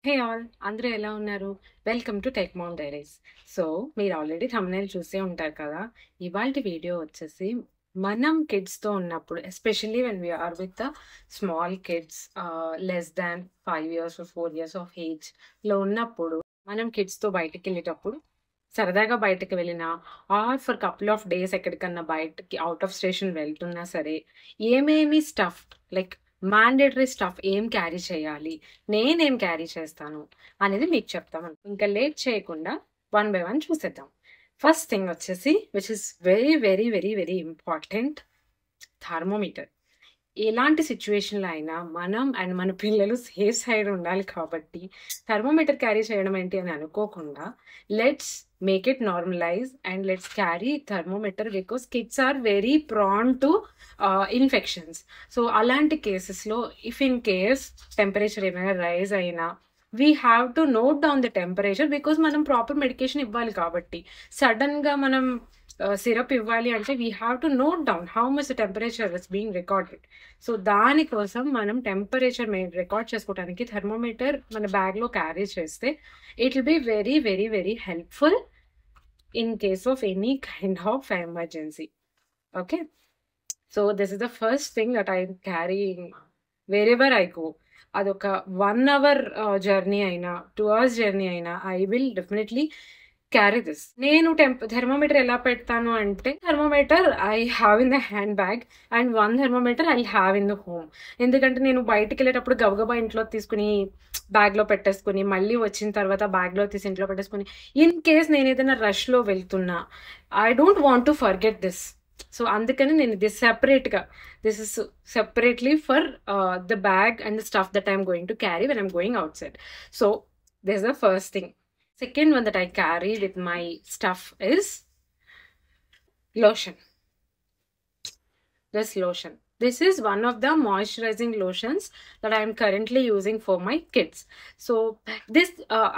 Hey all అందరూ ఎలా ఉన్నారు? Welcome to tech mom diaries. So, మీరు ఆల్రెడీ థంబ్‌నెయిల్ చూసే ఉంటారు కదా! ఇవాల్టి వీడియో వచ్చేసి మనం కిడ్స్‌తో ఉన్నప్పుడు especially when we are with the small kids less than 5 years or 4 years of ఏజ్‌లో ఉన్నప్పుడు మనం కిడ్స్‌తో బయటికెళ్ళేటప్పుడు సరదాగా బయటకి వెళ్ళినా or for couple of days ఎక్కడికన్నా బయటకి ఔట్ ఆఫ్ స్టేషన్ వెళ్తున్నా సరే, ఏమేమి స్టఫ్ లైక్ మ్యాండేటరీ స్టఫ్ ఏం క్యారీ చేయాలి? నేనేం క్యారీ చేస్తాను? అనేది మీకు చెప్తాను. ఇంకా లేట్ చేయకుండా వన్ బై వన్ చూసేద్దాం. ఫస్ట్ థింగ్ వచ్చేసి which is very, very, very, very important thermometer. ఎలాంటి సిట్యుయేషన్‌లో అయినా మనం అండ్ మన పిల్లలు సేఫ్ సైడ్ ఉండాలి కాబట్టి థర్మోమీటర్ క్యారీ చేయడం ఏంటి అని అనుకోకుండా let's make it normalize and let's carry thermometer because kids are very prone to infections. So అలాంటి కేసెస్‌లో ఇఫ్ ఇన్ కేస్ టెంపరేచర్ ఏమైనా రైజ్ అయినా we have to note down the temperature because మనం proper medication ఇవ్వాలి కాబట్టి. సడన్‌గా మనం syrup ఇవ్వాలి అంటే we have to note down how much the temperature is being recorded. So దానికోసం మనం టెంపరేచర్ రికార్డ్ చేసుకోవడానికి థర్మోమీటర్ మన బ్యాగ్‌లో క్యారీ చేస్తే it will be very, very, very helpful in case of any kind of emergency. Okay. So this is the first thing that I am carrying wherever I go. అదొక 1 hour journey అయినా, 2 hours journey అయినా I will definitely carry this. నేను thermometer ఎలా పెడతాను అంటే thermometer I have in the hand bag and 1 thermometer I have in the home. ఎందుకంటే నేను బయటికెళ్ళేటప్పుడు గబగబా ఇంట్లో తీసుకుని బ్యాగ్‌లో పెట్టేసుకొని మళ్ళీ వచ్చిన తర్వాత బ్యాగ్‌లో తీసి ఇంట్లో పెట్టేసుకొని ఇన్ కేస్ నేను ఏదైనా రష్‌లో వెళ్తున్నా I don't want to forget this. So అందుకని నేను ఇది సెపరేట్‌గా this is separately for the bag and the stuff that I am going to carry when I am going outside. So this is the first thing. Second one that I carry with my stuff is lotion. This lotion. This is one of the moisturizing lotions that I am currently using for my kids. So this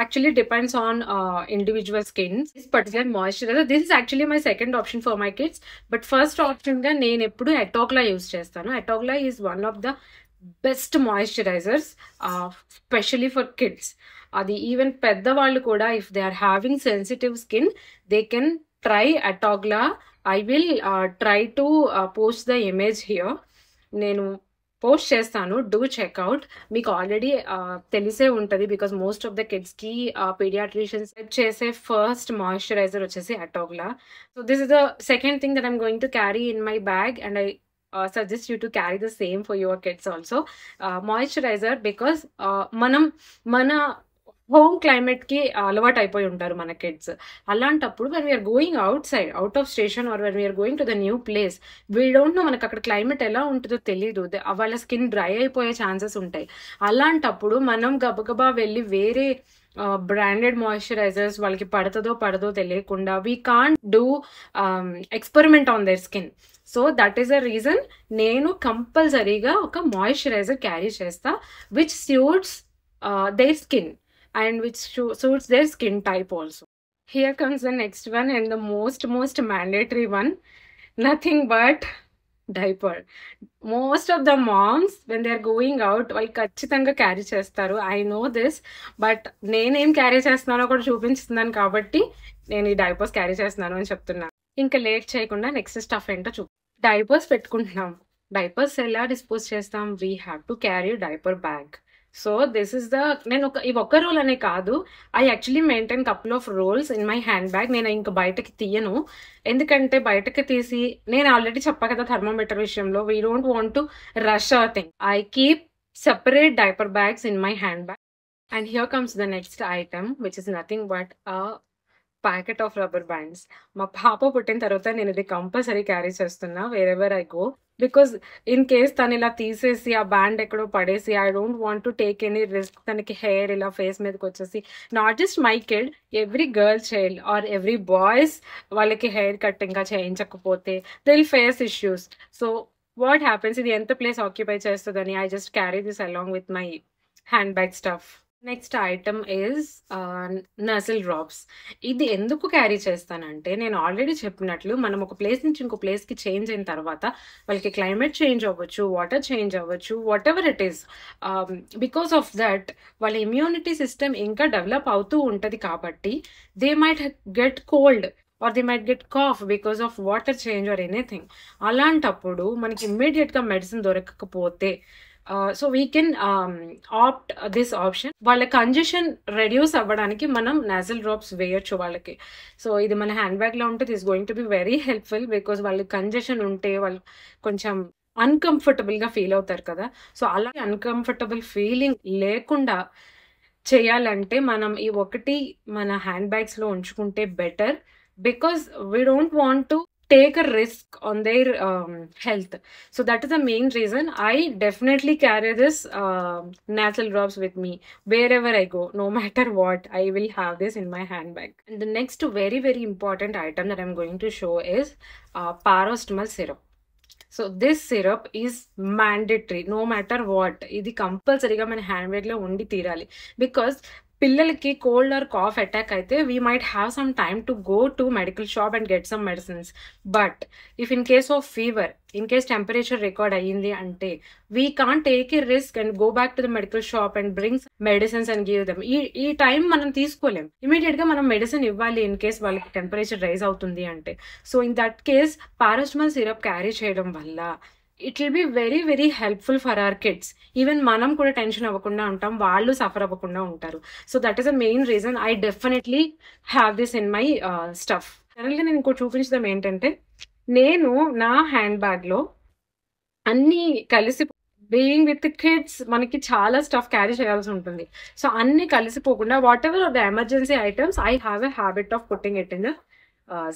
actually depends on individual skins. This particular moisturizer, this is actually my second option for my kids. But first option ga nenu eppudu Atogla use chestanu. Atogla is one of the best moisturizers, especially for kids. అది even పెద్దవాళ్ళు కూడా if they are having sensitive skin they can try Atogla. I will try to post the image here. నేను post చేస్తాను. Do check out. మీకు already తెలిసే ఉంటుంది because most of the కిడ్స్కి pediatricians చేసే ఫస్ట్ మాయిశ్చరైజర్ వచ్చేసి Atogla. So this is the second thing that I'm going to carry in my bag and I suggest you to carry the same for your kids also. Moisturizer because మన home క్లైమేట్కి అలవాటు అయిపోయి ఉంటారు మన kids. అలాంటప్పుడు when we are going outside out of station or when we are going to the new place we don't know మనకు అక్కడ climate ఎలా ఉంటుందో తెలీదు. వాళ్ళ స్కిన్ డ్రై అయిపోయే ఛాన్సెస్ ఉంటాయి. అలాంటప్పుడు మనం గబగబా వెళ్ళి వేరే బ్రాండెడ్ మాయిశ్చరైజర్స్ వాళ్ళకి పడదో తెలియకుండా we can't do experiment on their skin. So that is a reason నేను కంపల్సరీగా ఒక మాయిశ్చరైజర్ క్యారీ చేస్తా which suits their skin and which suits their skin type also. Here comes the next one and the most mandatory one. Nothing but diaper. Most of the moms when they are going out వాళ్ళు ఖచ్చితంగా carry చేస్తారు. I know this. But నేనేం carry చేస్తున్నానో కూడా చూపించుతున్నాను కాబట్టి నేను ఈ diapers carry చేస్తున్నాను అని చెప్తున్నాను. ఇంకా లేట్ చేయకుండా నెక్స్ట్ స్టఫ్ ఏంటో డైపర్స్ పెట్టుకుంటున్నాం. డైపర్స్ ఎలా డిస్పోజ్ చేస్తాం? We have to carry diaper bag. So this is the నేను ఇవి ఒక్క రోల్ అనే కాదు. I actually maintain couple of rolls in my hand bag. నేను ఇంకా బయటకి తీయను. ఎందుకంటే బయటకి తీసి నేను ఆల్రెడీ చెప్పా కదా థర్మోమీటర్ విషయంలో we don't want to rush our thing. I keep separate diaper bags in my hand bag. And here comes the next item which is nothing but packet of rubber bands. మా పాప పుట్టిన తర్వాత నేను ఇది compulsory carry చేస్తున్నా wherever I go because in case తను ఇలా తీసేసి ఆ బ్యాండ్ ఎక్కడో పడేసి I don't want to take any risk. తనకి హెయిర్ ఇలా ఫేస్ మీదకి వచ్చేసి not just my kid every girl child or every boys వాళ్ళకి హెయిర్ కట్ ఇంకా చేయించకపోతే they will face issues. So what happens ఇది ఎంత ప్లేస్ ఆక్యుపై చేస్తుందని I just carry this along with my hand bag stuff. Next item is nasal drops. ఇది ఎందుకు carry చేస్తానంటే, నేను ఆల్రెడీ చెప్పినట్లు మనం ఒక ప్లేస్ నుంచి ఇంకో ప్లేస్‌కి చేంజ్ అయిన తర్వాత వాళ్ళకి క్లైమేట్ చేంజ్ అవ్వచ్చు, వాటర్ చేంజ్ అవ్వచ్చు, whatever it is. Because of that వాళ్ళ ఇమ్యూనిటీ సిస్టమ్ ఇంకా డెవలప్ అవుతూ ఉంటది కాబట్టి they might get cold or they might get cough because of water change or anything. అలాంటప్పుడు మనకి ఇమ్మీడియట్‌గా మెడిసిన్ దొరకకపోతే so we can opt this option. వాళ్ళ కంజెషన్ రెడ్యూస్ అవ్వడానికి మనం నాజల్ డ్రాప్స్ వేయొచ్చు వాళ్ళకి. సో ఇది మన హ్యాండ్ బ్యాగ్ లో ఉంటే this going to be very helpful because వాళ్ళకి కంజెషన్ ఉంటే వాళ్ళు కొంచెం అన్కంఫర్టబుల్ గా ఫీల్ అవుతారు కదా. సో అలా అన్కంఫర్టబుల్ ఫీలింగ్ లేకుండా చేయాలంటే మనం ఈ ఒకటి మన హ్యాండ్ బ్యాగ్స్ లో ఉంచుకుంటే better, because we don't want to take a risk on their health. So that is the main reason I definitely carry this nasal drops with me wherever I go. No matter what, I will have this in my handbag. And the next very very important item that I'm going to show is paracetamol syrup. So this syrup is mandatory no matter what. ఇది కంపల్సరీగా మన hand bag లో ఉండి తీరాలి. Because పిల్లలకి cold or cough attack అయితే we might have some time to go to medical shop and get some medicines. But if in case of fever, in case temperature record అయ్యింది అంటే we can't take a risk and go back to the medical shop and brings medicines and give them. ఈ time మనం తీసుకోలేం. Immediate గా మనం medicine ఇవ్వాలి in case వాళ్ళకి temperature rise అవుతుంది అంటే. So in that case paracetamol syrup carry చేయడం వల్ల it will be very very helpful for our kids. Even మనం కూడా టెన్షన్ అవ్వకుండా ఉంటాం, వాళ్ళు సఫర్ అవ్వకుండా ఉంటారు. So that is the main reason I definitely have this in my stuff. జనరల్గా నేను ఇంకో చూపించడం ఏంటంటే, నేను నా హ్యాండ్ బ్యాగ్ లో అన్ని కలిసి, బీయింగ్ విత్ కిడ్స్ మనకి చాలా స్టఫ్ క్యారీ చేయాల్సి ఉంటుంది. సో అన్ని కలిసిపోకుండా whatever the emergency items I have a habit of putting it in the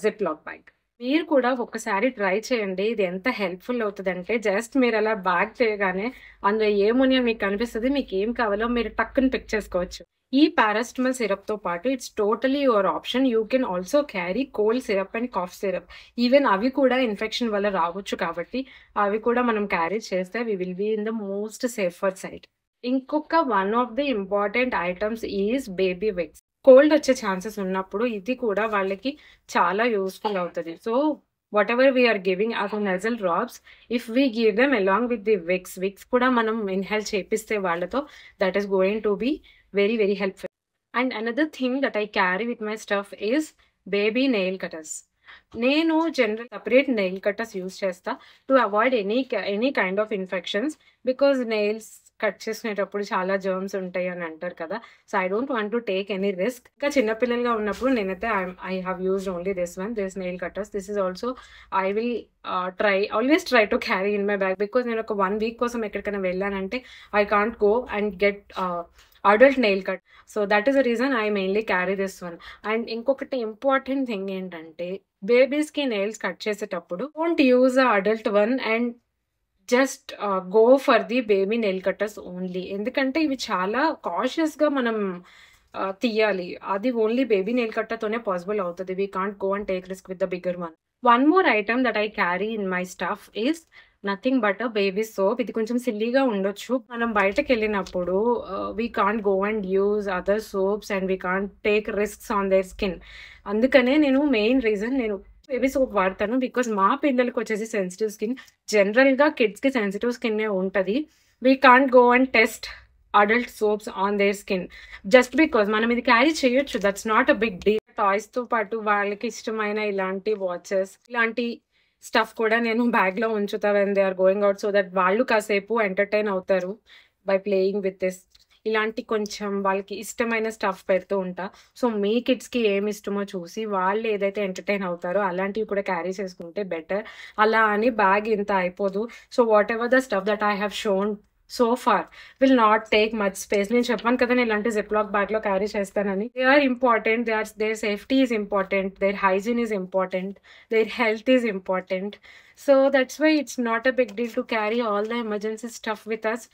zip lock bag. మీరు కూడా ఒకసారి ట్రై చేయండి. ఇది ఎంత హెల్ప్ఫుల్ అవుతుంది అంటే, జస్ట్ మీరు అలా బ్యాగ్ చేయగానే అందులో ఏమున్నాయో మీకు కనిపిస్తుంది, మీకు ఏం కావాలో మీరు టక్కుని పిక్ చేసుకోవచ్చు. ఈ పారాసిటమాల్ సిరప్ తో పాటు it's totally your option. You can also carry cold syrup and cough syrup. Even అవి కూడా ఇన్ఫెక్షన్ వల్ల రావచ్చు కాబట్టి అవి కూడా మనం క్యారీ చేస్తే we will be in the most safer side. ఇంకొక one of the important items is baby Vicks. Cold వచ్చే ఛాన్సెస్ ఉన్నప్పుడు ఇది కూడా వాళ్ళకి చాలా యూస్ఫుల్ అవుతుంది. So whatever we are giving as nasal drops, if we give them along with the Vicks కూడా మనం ఇన్హేల్ చేపిస్తే వాళ్ళతో, that is going to be very very helpful. And another thing that I carry with my stuff is baby nail cutters. నేను general separate nail cutters use చేస్తా to avoid any kind of infections, because nails cut చేసుకునేటప్పుడు చాలా జర్మ్స్ ఉంటాయి అని అంటారు కదా. So I don't want to take any risk. ఇంకా చిన్నపిల్లలుగా ఉన్నప్పుడు నేనైతే I have used only this nail cutters. This is also I will always try to carry in my bag, because నేను ఒక 1 week కోసం ఎక్కడికైనా వెళ్ళానంటే I can't go and get adult nail cut. So that is the reason I mainly carry this one. And ఇంకొకటి important thing ఏంటంటే, బేబీస్కి nails cut చేసేటప్పుడు don't use a adult one and just go for the baby nail cutters only. ఎందుకంటే ఇవి చాలా కాషియస్గా మనం తీయాలి. అది ఓన్లీ బేబీ నెయిల్ కట్టర్తోనే పాసిబుల్ అవుతుంది. We can't go and take risk with the bigger one. One more item that I carry in my stuff is nothing but baby soap. ఇది కొంచెం సిల్లీగా ఉండొచ్చు. మనం బయటకు వెళ్ళినప్పుడు we can't go and use other soaps and we can't take risks on their skin. అందుకనే నేను main reason నేను బేబీ సోప్ వాడతాను, బికాజ్ మా పిల్లలకి వచ్చేసి సెన్సిటివ్ స్కిన్. జనరల్గా కిడ్స్కి సెన్సిటివ్ స్కిన్నే ఉంటుంది. We can't go and test adult soaps on their skin just because మనం ఇది క్యారీ చేయొచ్చు. That's not a big deal. టాయ్స్తో పాటు వాళ్ళకి ఇష్టమైన ఇలాంటి వాచెస్, ఇలాంటి స్టఫ్ కూడా నేను బ్యాగ్లో ఉంచుతా when they are going out, so that వాళ్ళు కాసేపు ఎంటర్టైన్ అవుతారు బై ప్లేయింగ్ విత్ దిస్. ఇలాంటి కొంచెం వాళ్ళకి ఇష్టమైన స్టఫ్ పెడుతూ ఉంటా. సో మీ కిడ్స్కి ఏమి ఇష్టమో చూసి వాళ్ళు ఏదైతే ఎంటర్టైన్ అవుతారో అలాంటివి కూడా క్యారీ చేసుకుంటే బెటర్. అలా అని బ్యాగ్ ఇంత అయిపోదు. So whatever the stuff that I have shown so far will not take much space. నేను చెప్పాను కదా నేను ఇలాంటి జిప్లాక్ బ్యాగ్లో క్యారీ చేస్తానని. They are important, their safety is important, their hygiene is important, their health is important. So that's why it's not a big deal to carry all the emergency stuff with us.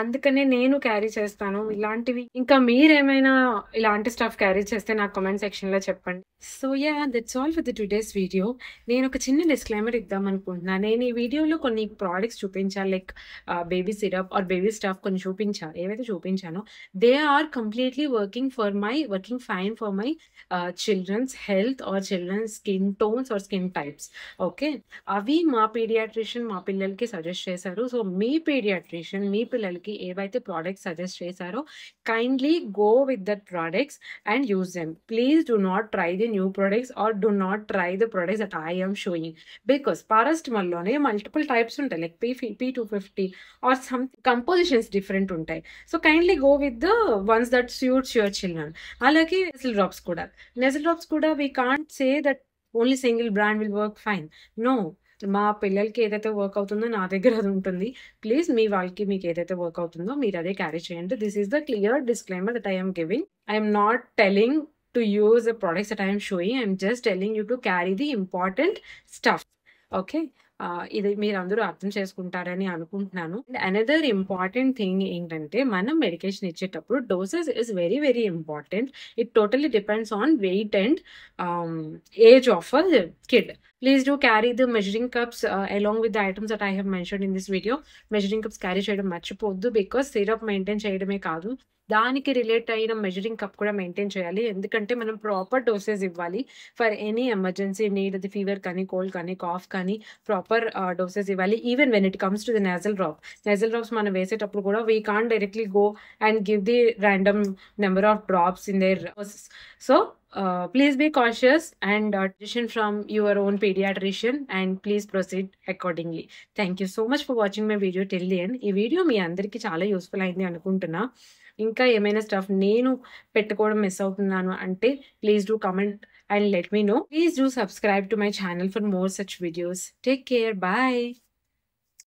అందుకనే నేను carry చేస్తాను ఇలాంటివి. ఇంకా మీరేమైనా ఇలాంటి stuff carry చేస్తే నాకు comment సెక్షన్లో చెప్పండి. So yeah, that's all for the today's video. నేను ఒక చిన్న డిస్క్లైమర్ ఇద్దాం అనుకుంటున్నాను. నేను ఈ వీడియోలో కొన్ని ప్రోడక్ట్స్ చూపించాను, like baby syrup or baby stuff కొన్ని చూపించాను. ఏవైతే చూపించానో they are completely working fine for my children's health or children's skin tones or skin types. Okay, అవి మా పీడియాట్రిషియన్ మా పిల్లలకి సజెస్ట్ చేశారు. సో మీ పీడియాట్రిషియన్ మీ పిల్లలకి ఏవైతే ప్రోడక్ట్స్ సజెస్ట్ చేశారో kindly go with that products and use them. Please do not try the new products or do not try the products that I am showing, because పారాస్టమాల్లోనే multiple types ఉంటాయి, like P250 or some compositions different ఉంటాయి. So kindly go with the ones that suits your children. అలాగే nasal drops కూడా we can't say that only single brand will work fine. No, మా పిల్లలకి ఏదైతే work అవుతుందో నా దగ్గర అది ఉంటుంది. ప్లీజ్ మీ వాళ్ళకి మీకు ఏదైతే వర్క్ అవుతుందో మీరు అదే క్యారీ చేయండి. This is the clear disclaimer that I'm giving. I'm not telling to use the products that I'm showing. I'm just telling you to carry the important stuff. Okay, ఇది మీరు అందరూ అర్థం చేసుకుంటారని అనుకుంటున్నాను. అనదర్ ఇంపార్టెంట్ థింగ్ ఏంటంటే, మనం medication ఇచ్చేటప్పుడు doses is very very important. It totally depends on weight and age of a kid. Please do carry the measuring cups along with the items that I have mentioned in this video. Measuring cups carry చేయడం మర్చిపోద్దు, because syrup maintain చేయడమే కాదు, దానికి relate అయిన measuring cup కూడా maintain చేయాలి. ఎందుకంటే మనం ప్రాపర్ డోసేజ్ ఇవ్వాలి ఫర్ ఎనీ ఎమర్జెన్సీ నీడ్. అది ఫీవర్ కానీ, కోల్డ్ కానీ, కాఫ్ కానీ ప్రాపర్ డోసేజ్ ఇవ్వాలి. Even when it comes to the nasal drops మనం వేసేటప్పుడు కూడా we can't directly go and give the random number of drops in there. So please be cautious and decision from your own pediatrician, and please proceed accordingly. Thank you so much for watching my video till the end. ఈ video మీ అందరికీ చాలా useful అయింది అనుకుంటున్నా. ఇంకా ఏమైనా stuff నేను పెట్టుకోవడం miss అవుతున్నాను అంటే please do comment and let me know. Please do subscribe to my channel for more such videos. Take care. Bye.